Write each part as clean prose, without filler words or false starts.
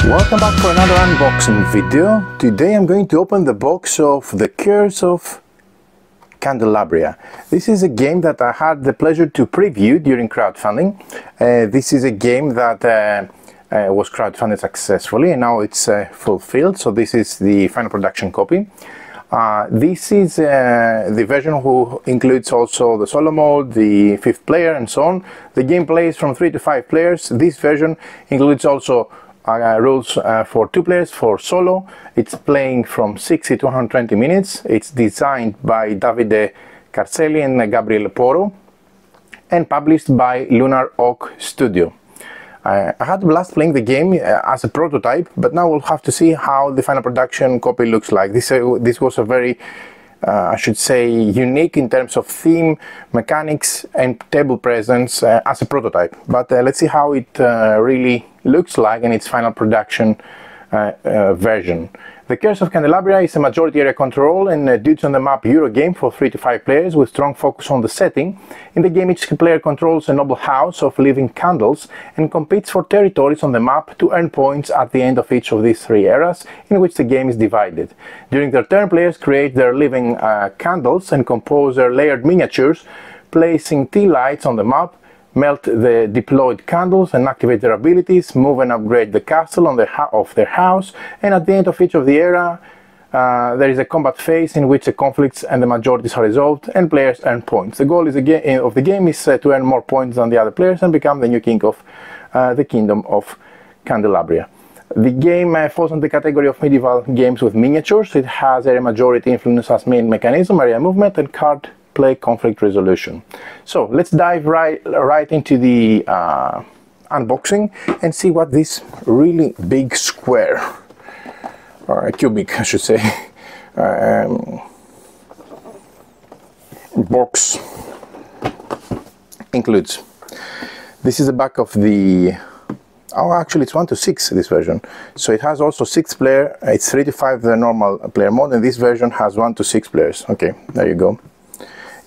Welcome back for another unboxing video. Today I'm going to open the box of the Curse of Candelabria. This is a game that I had the pleasure to preview during crowdfunding. This is a game that was crowdfunded successfully and now it's fulfilled, so this is the final production copy. This is the version who includes also the solo mode, the 5th player and so on. The game plays from 3 to 5 players. This version includes also rules for 2 players for solo. It's playing from 60 to 120 minutes. It's designed by Davide Carcelli and Gabriele Poro and published by Lunar Oak Studio. I had a blast playing the game as a prototype, but now we'll have to see how the final production copy looks like. This was a very, I should say, unique in terms of theme, mechanics and table presence as a prototype. But let's see how it really looks like in its final production version. The Curse of Candelabria is a majority area control and dudes on the map Eurogame for 3 to 5 players with strong focus on the setting. In the game, each player controls a noble house of living candles and competes for territories on the map to earn points at the end of each of these 3 eras in which the game is divided. During their turn, players create their living candles and compose their layered miniatures, placing tea lights on the map, melt the deployed candles and activate their abilities, move and upgrade the castle of their house, and at the end of each of the era there is a combat phase in which the conflicts and the majorities are resolved and players earn points. The goal of the game is to earn more points than the other players and become the new king of the Kingdom of Candelabria. The game falls in the category of medieval games with miniatures. It has area majority influence as main mechanism, area movement and card play conflict resolution. So let's dive right into the unboxing and see what this really big square, or cubic I should say, box includes. This is the back of the, oh actually it's 1 to 6 this version, so it has also 6 player, it's 3 to 5 the normal player mode, and this version has 1 to 6 players. Okay, there you go.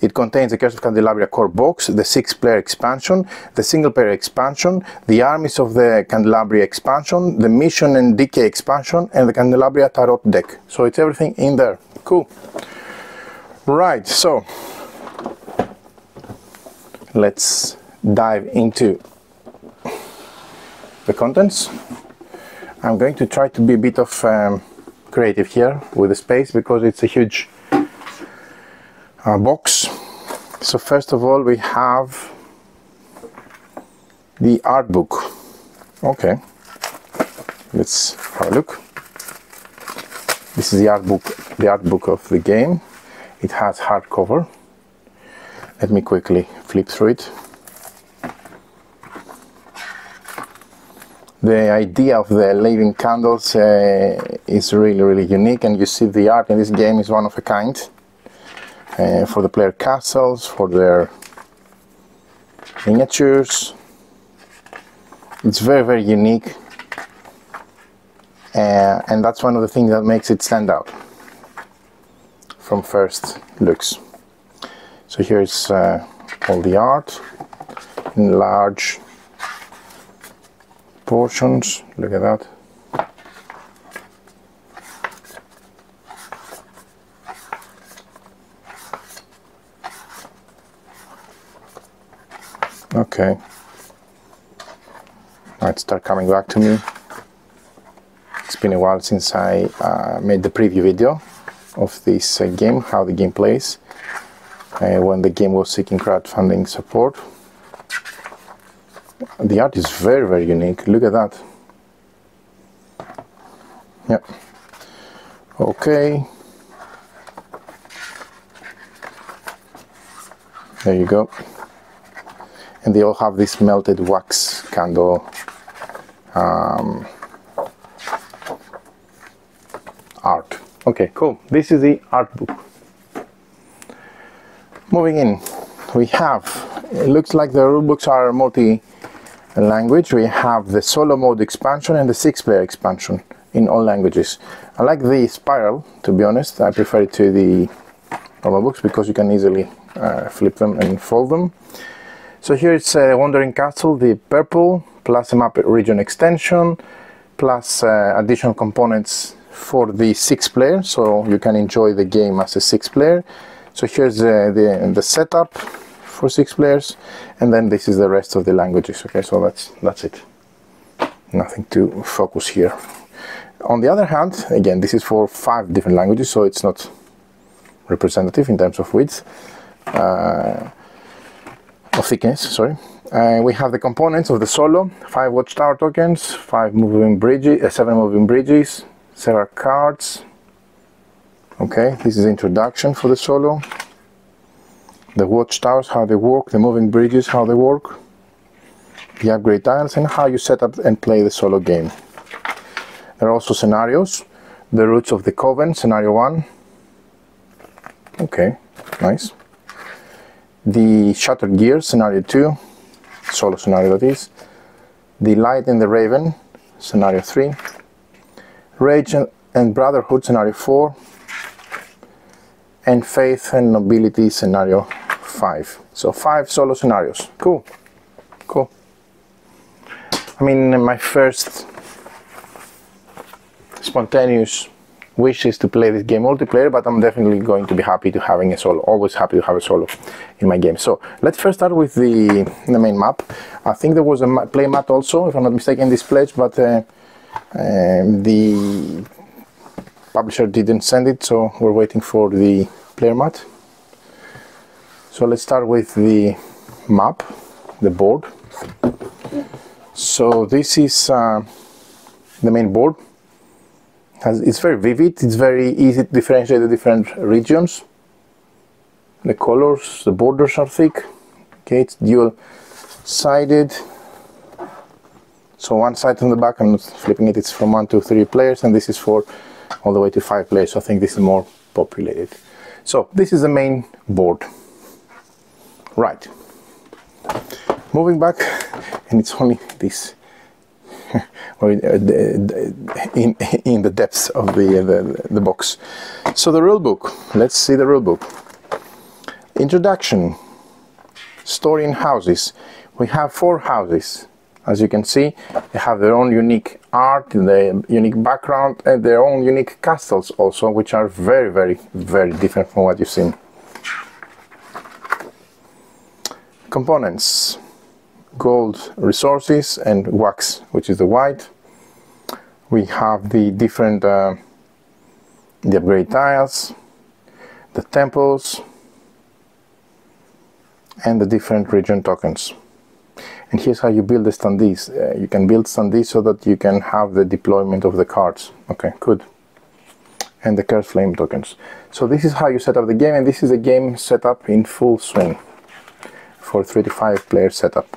It contains the Curse of Candelabria core box, the 6-player expansion, the single-player expansion, the Armies of the Candelabria expansion, the Mission and Decay expansion, and the Candelabria Tarot deck. So it's everything in there. Cool. Right, so let's dive into the contents. I'm going to try to be a bit of creative here with the space because it's a huge box. So first of all we have the art book. Okay, let's have a look. This is the art book of the game. It has hardcover. Let me quickly flip through it. The idea of the living candles is really unique, and you see the art in this game is one of a kind. For the player castles, for their miniatures. It's very unique, and that's one of the things that makes it stand out from first looks. So here's all the art in large portions. Look at that. Okay, now it starts coming back to me. It's been a while since I made the preview video of this game, how the game plays, when the game was seeking crowdfunding support. The art is very unique. Look at that. Yep. Okay. There you go. And they all have this melted wax candle art. Okay, cool. This is the art book. Moving in, we have, it looks like the rulebooks are multi-language. We have the solo mode expansion and the 6-player expansion in all languages. I like the spiral, to be honest. I prefer it to the normal books because you can easily flip them and fold them. So here it's Wandering Castle, the purple, plus a map region extension, plus additional components for the 6-player, so you can enjoy the game as a 6-player. So here's the setup for 6 players, and then this is the rest of the languages. Okay, so that's it. Nothing to focus here. On the other hand, again, this is for 5 different languages, so it's not representative in terms of width, of thickness, sorry. We have the components of the solo: 5 watchtower tokens, 5 moving bridges, 7 moving bridges, several cards. Okay, this is introduction for the solo. The watchtowers, how they work, the moving bridges, how they work, the upgrade tiles, and how you set up and play the solo game. There are also scenarios: the Roots of the Coven, scenario 1. Okay, nice. The Shattered Gears, scenario 2, solo scenario that is. The Light and the Raven, scenario 3. Rage and Brotherhood, scenario 4. And Faith and Nobility, scenario 5. So 5 solo scenarios. Cool. Cool. I mean, my first spontaneous wish is to play this game multiplayer, but I'm definitely going to be happy to having a solo. Always happy to have a solo in my game. So let's first start with the main map. I think there was a play mat also, if I'm not mistaken, in this pledge, but the publisher didn't send it, so we're waiting for the player mat. So let's start with the map, the board. So this is the main board. It's very vivid, it's very easy to differentiate the different regions. The colors, the borders are thick. Okay, it's dual-sided. So one side on the back, I'm not flipping it, it's from 1 to 3 players, and this is for all the way to 5 players, so I think this is more populated. So this is the main board. Right. Moving back, and it's only this, or in the depths of the box. So the rule book. Let's see the rule book. Introduction. Story and houses. We have 4 houses. As you can see, they have their own unique art, their unique background, and their own unique castles also, which are very, very, very different from what you've seen. Components: gold resources and wax, which is the white. We have the different the upgrade tiles, the temples, and the different region tokens. And here's how you build the standees. You can build standees so that you can have the deployment of the cards. Okay, good. And the curse flame tokens. So this is how you set up the game, and this is a game setup in full swing for 3 to 5 player setup.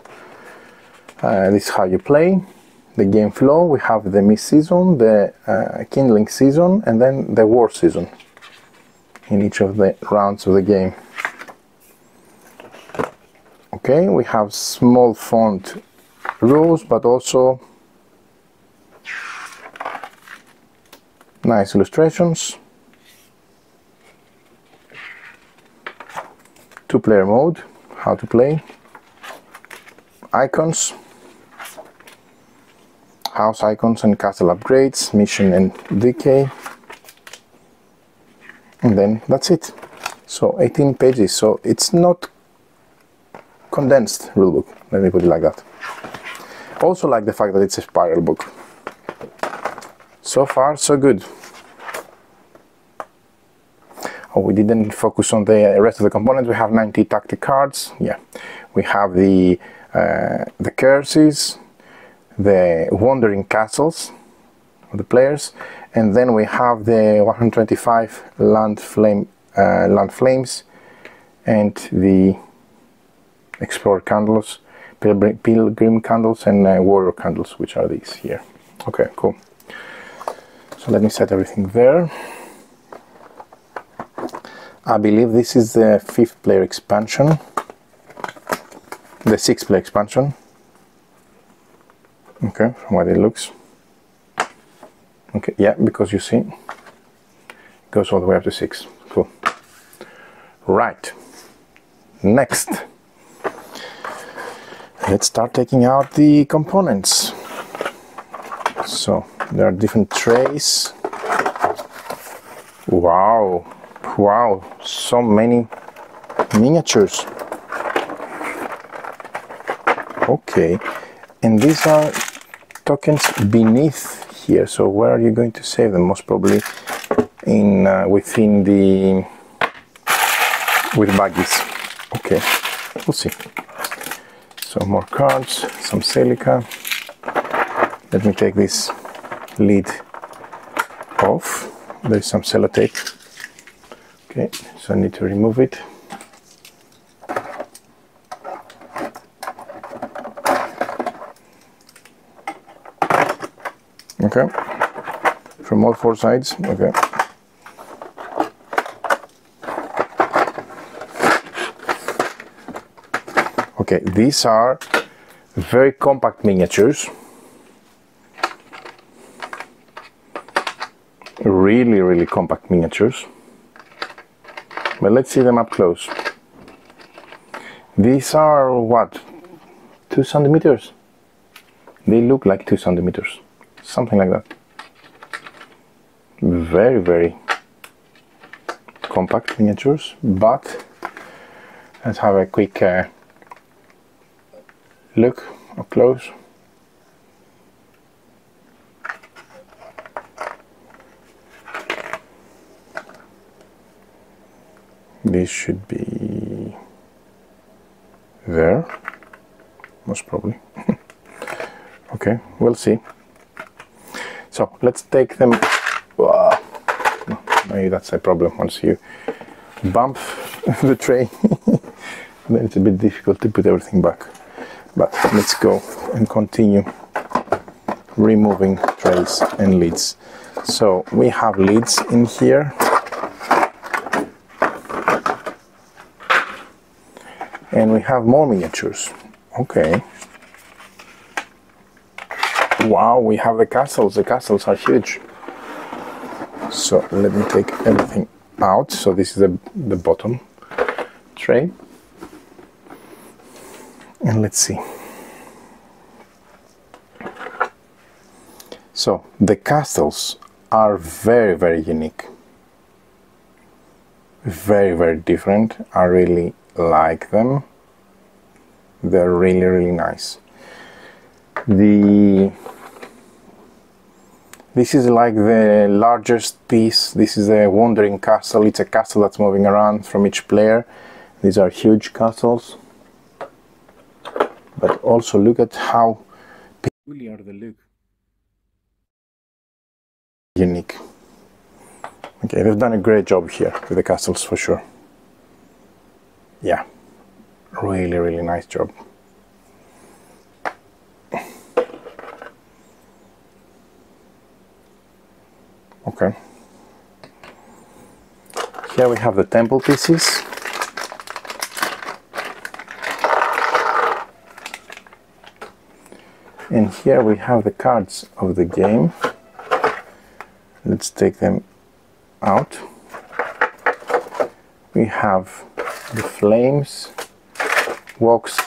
This is how you play. The game flow: we have the mist season, the kindling season, and then the war season in each of the rounds of the game. Okay, we have small font rules, but also nice illustrations. 2-player mode, how to play. Icons, house icons and castle upgrades, mission and decay. And then that's it. So 18 pages, so it's not condensed rulebook, let me put it like that. Also like the fact that it's a spiral book. So far so good. Oh, we didn't focus on the rest of the components. We have 90 tactic cards. Yeah, we have the curses, the wandering castles of the players, and then we have the 125 land flames, and the explorer candles, pilgrim candles, and warrior candles, which are these here. Okay, cool. So let me set everything there. I believe this is the 5th player expansion, the 6th player expansion. Okay, from what it looks. Okay, yeah, because you see, it goes all the way up to 6. Cool. Right. Next, let's start taking out the components. So there are different trays. Wow, wow, so many miniatures. Okay, and these are tokens beneath here. So where are you going to save them? Most probably in within the with baggies. Okay, we'll see. So more cards, some silica. Let me take this lid off. There's some sellotape. Okay, so I need to remove it. Okay, from all four sides. Okay. Okay, these are very compact miniatures. Really compact miniatures. But let's see them up close. These are what? 2 centimeters? They look like 2 centimeters. Something like that. Very compact miniatures, but let's have a quick look up close. This should be there, most probably. Okay, we'll see. So let's take them. Maybe that's a problem once you bump the tray. Then it's a bit difficult to put everything back. But let's go and continue removing trays and lids. So we have lids in here. And we have more miniatures. Okay. Wow, we have the castles. The castles are huge. So let me take everything out. So this is the bottom tray. And let's see. So the castles are very unique. Very different. I really like them. They're really nice. This is like the largest piece. This is a wandering castle. It's a castle that's moving around from each player. These are huge castles. But also look at how peculiar they look. Unique. Okay, they've done a great job here with the castles for sure. Yeah, really nice job. Okay. Here we have the temple pieces. And here we have the cards of the game. Let's take them out. We have the flames, woks,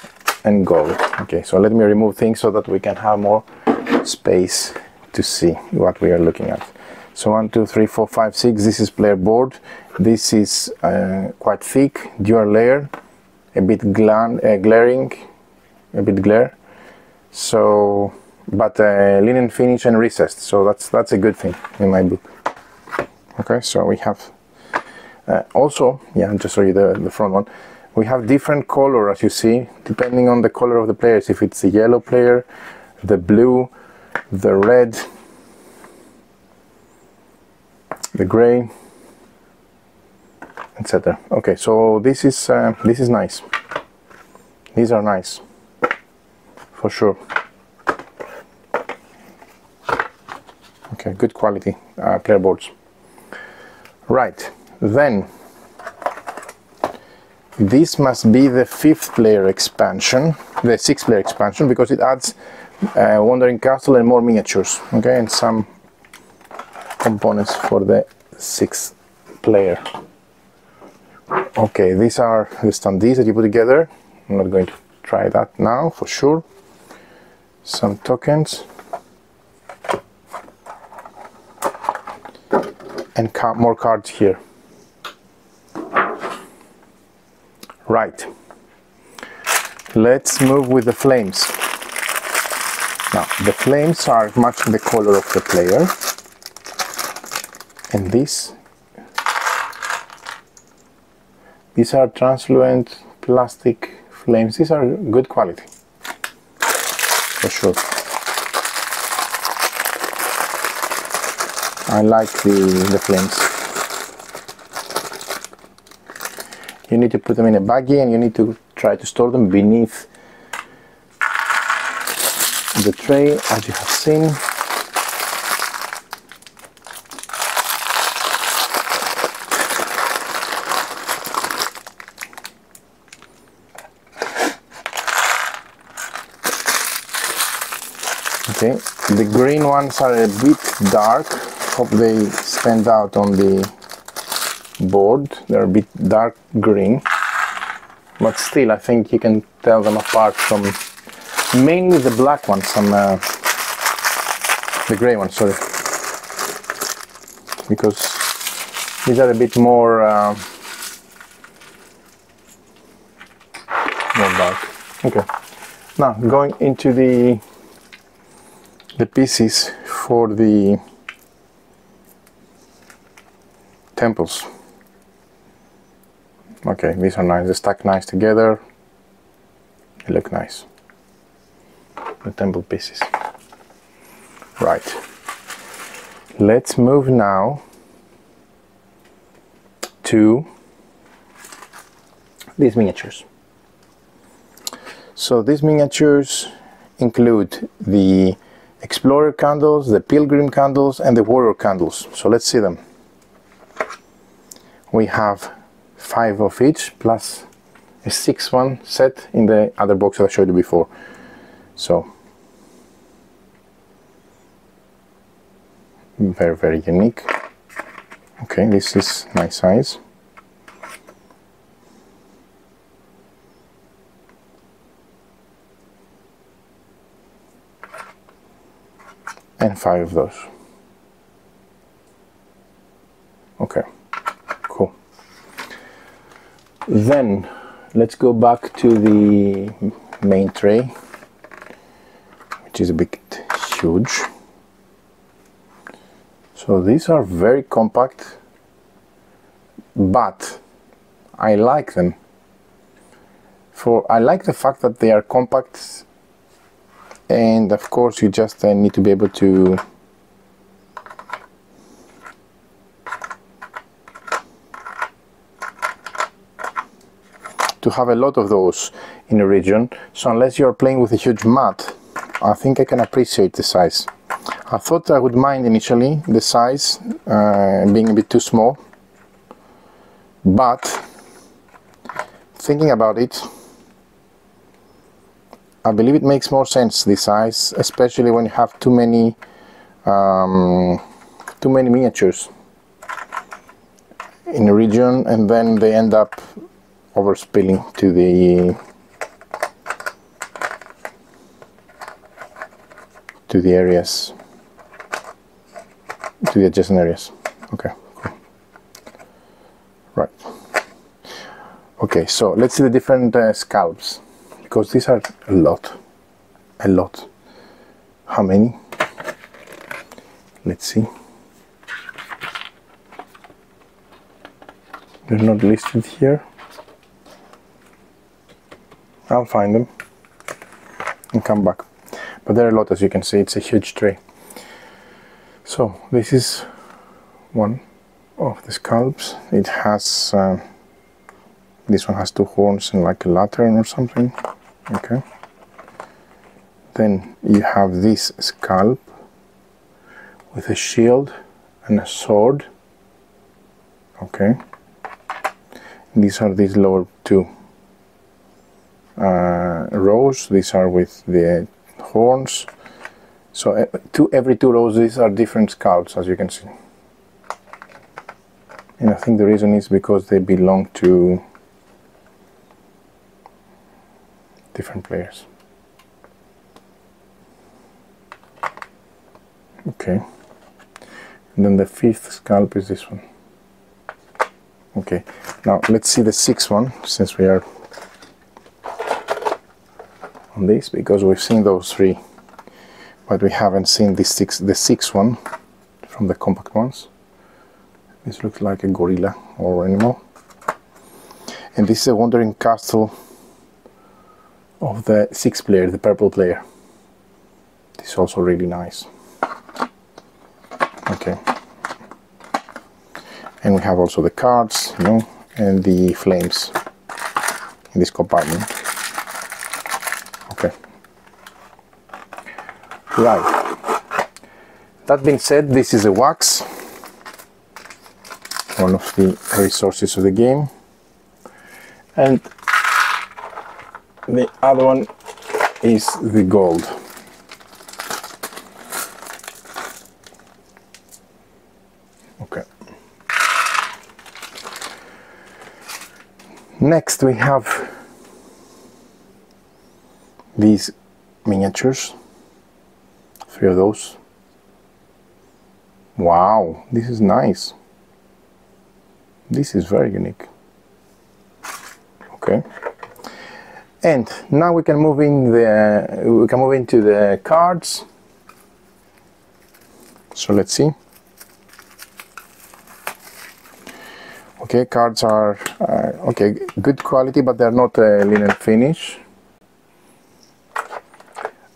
and gold. Okay, so let me remove things so that we can have more space to see what we are looking at. So 1, 2, 3, 4, 5, 6. This is player board. This is quite thick, dual layer, a bit glaring, a bit glare. So, but linen finish and recessed. So that's a good thing in my book. Okay, so we have also, yeah, I'll just show you the front one. We have different color, as you see, depending on the color of the players. If it's the yellow player, the blue, the red, the gray, etc. Okay, so this is nice. These are nice, for sure. Okay, good quality player boards. Right, then this must be the 5th player expansion, the 6th player expansion, because it adds Wandering Castle and more miniatures. Okay, and some components for the 6th player. Okay, these are the standees that you put together. I'm not going to try that now for sure. Some tokens. and more cards here. Right. Let's move with the flames. Now, the flames are matching the color of the player. And these are translucent plastic flames. These are good quality, for sure. I like the flames. You need to put them in a baggie and you need to try to store them beneath the tray, as you have seen. Okay, the green ones are a bit dark. Hope they stand out on the board. They're a bit dark green, but still I think you can tell them apart from mainly the black ones and the gray ones, sorry, because these are a bit more dark. Okay, now going into the pieces for the temples. Okay, these are nice. They stack nice together. They look nice. The temple pieces. Right. Let's move now to these miniatures. So these miniatures include the Explorer candles, the Pilgrim candles, and the Warrior candles. So let's see them. We have 5 of each, plus a 6th one set in the other box that I showed you before. So very, very unique. Okay, this is nice size. And 5 of those. Okay, cool. Then let's go back to the main tray, which is a bit huge. So these are very compact, but I like them. I like the fact that they are compact. And of course you just need to be able to have a lot of those in a region. So unless you're playing with a huge mat, I think I can appreciate the size. I thought I would mind initially the size being a bit too small, but thinking about it, I believe it makes more sense, this size, especially when you have too many miniatures in a region, and then they end up overspilling to the areas, to the adjacent areas. Okay, cool. Right. Okay, so let's see the different scalps. Because these are a lot. How many? Let's see. They're not listed here. I'll find them and come back. But there are a lot, as you can see. It's a huge tray. So this is one of the scalps. It has this one has 2 horns and like a lantern or something. Okay. Then you have this scalp with a shield and a sword. Okay. These are these lower 2 rows. These are with the horns. So every 2 rows, these are different scalps, as you can see. And I think the reason is because they belong to different players. Okay, And then the fifth scalp is this one. Okay, now let's see the sixth one, since we are on this, because we've seen those three, but we haven't seen the sixth one from the compact ones. This looks like a gorilla or animal. And this is a wandering castle of the sixth player, the purple player. This is also really nice. Okay. And we have also the cards, you know, and the flames in this compartment. Okay. Right. That being said, this is a wax, one of the resources of the game. And the other one is the gold. Okay. Next we have these miniatures, 3 of those. Wow, this is nice. This is very unique. Okay. And now we can move into the cards. So let's see. Okay, cards are okay, good quality, but they're not a linen finish.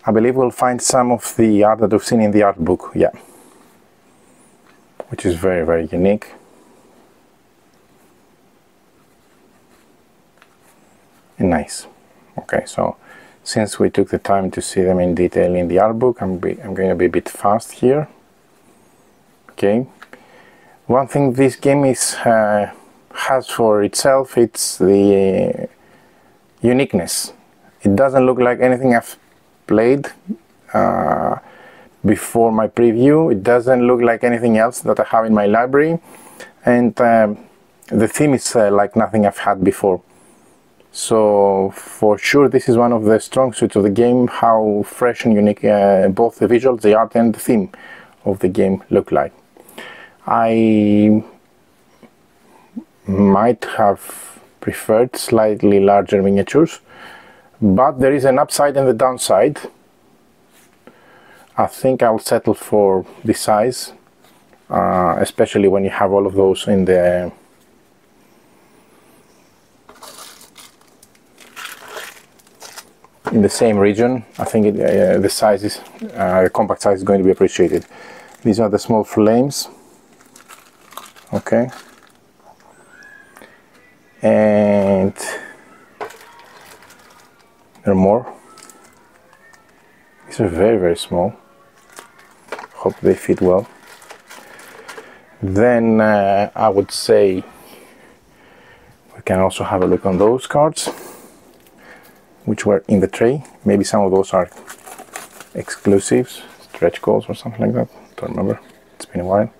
I believe we'll find some of the art that we've seen in the art book, yeah, which is very, very unique. And nice. Okay, so since we took the time to see them in detail in the art book, I'm going to be a bit fast here. Okay, one thing this game has for itself, it's the uniqueness. It doesn't look like anything I've played before my preview. It doesn't look like anything else that I have in my library, and the theme is like nothing I've had before. So for sure this is one of the strong suits of the game, how fresh and unique both the visuals, the art and the theme of the game look like. I might have preferred slightly larger miniatures, but there is an upside and the downside. I think I'll settle for this size, especially when you have all of those in the same region. I think the size is compact size is going to be appreciated. These are the small flames. Okay, and there are more. These are very, very small. Hope they fit well. Then I would say we can also have a look on those cards, which were in the tray. Maybe some of those are exclusives, stretch goals or something like that. Don't remember. It's been a while.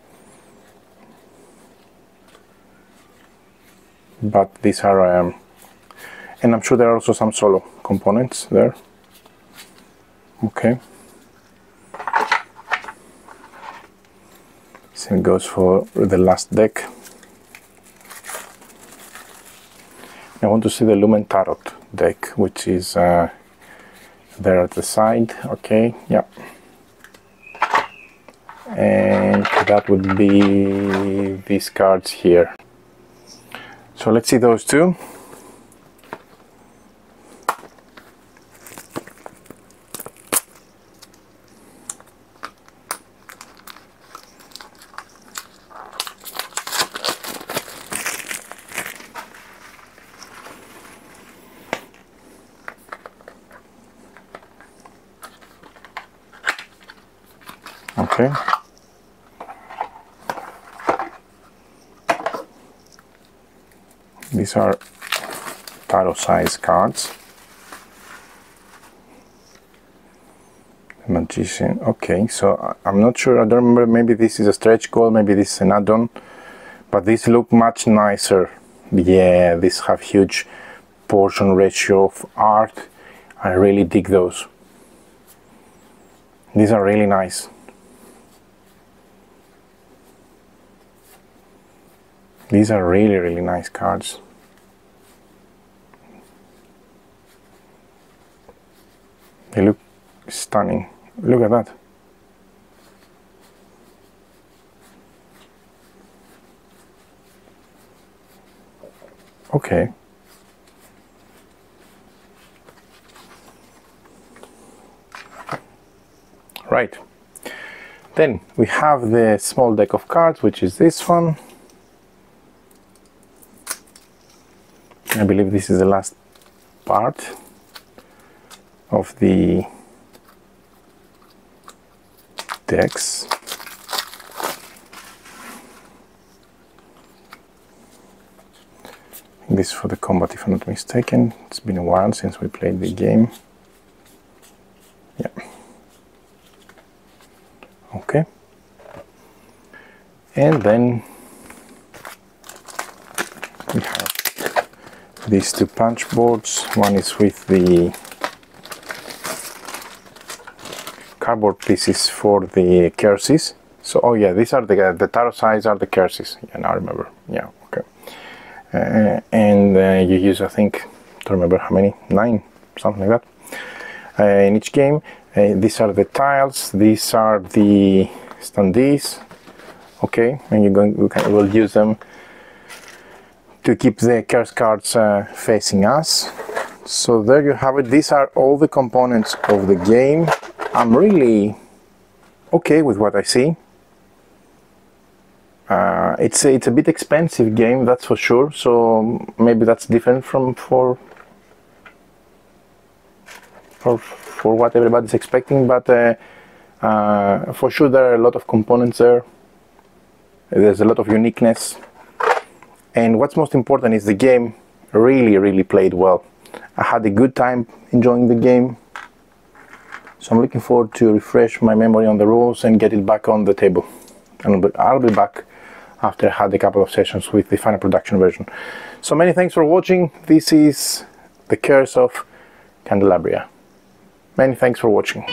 But these are, and I'm sure there are also some solo components there. Okay. Same goes for the last deck. I want to see the Lumen Tarot deck, which is there at the side. Okay, yeah. And that would be these cards here. So let's see those two. Okay. These are tarot size cards. The Magician. Okay, so I'm not sure, I don't remember, maybe this is a stretch goal, maybe this is an add-on, but these look much nicer. Yeah, these have huge portion ratio of art. I really dig those. These are really nice. These are really, really nice cards. They look stunning. Look at that. Okay. Right. Then we have the small deck of cards, which is this one. I believe this is the last part of the decks. This is for the combat, if I'm not mistaken. It's been a while since we played the game. Yeah. Okay. And then we have these two punch boards. One is with the cardboard pieces for the curses. So, oh yeah, these are the tarot sides are the curses. Yeah, now I remember. Yeah, okay. And you use, I think, I don't remember how many, 9, something like that. In each game, these are the tiles. These are the standees. Okay, and we'll use them to keep the curse cards facing us. So there you have it. These are all the components of the game. I'm really okay with what I see. It's a bit expensive game, that's for sure. So maybe that's different from for what everybody's expecting. But for sure there are a lot of components there. There's a lot of uniqueness. And what's most important is the game really played well. I had a good time enjoying the game. So I'm looking forward to refresh my memory on the rules and get it back on the table. And I'll be back after I had a couple of sessions with the final production version. So many thanks for watching. This is the Curse of Candelabria. Many thanks for watching.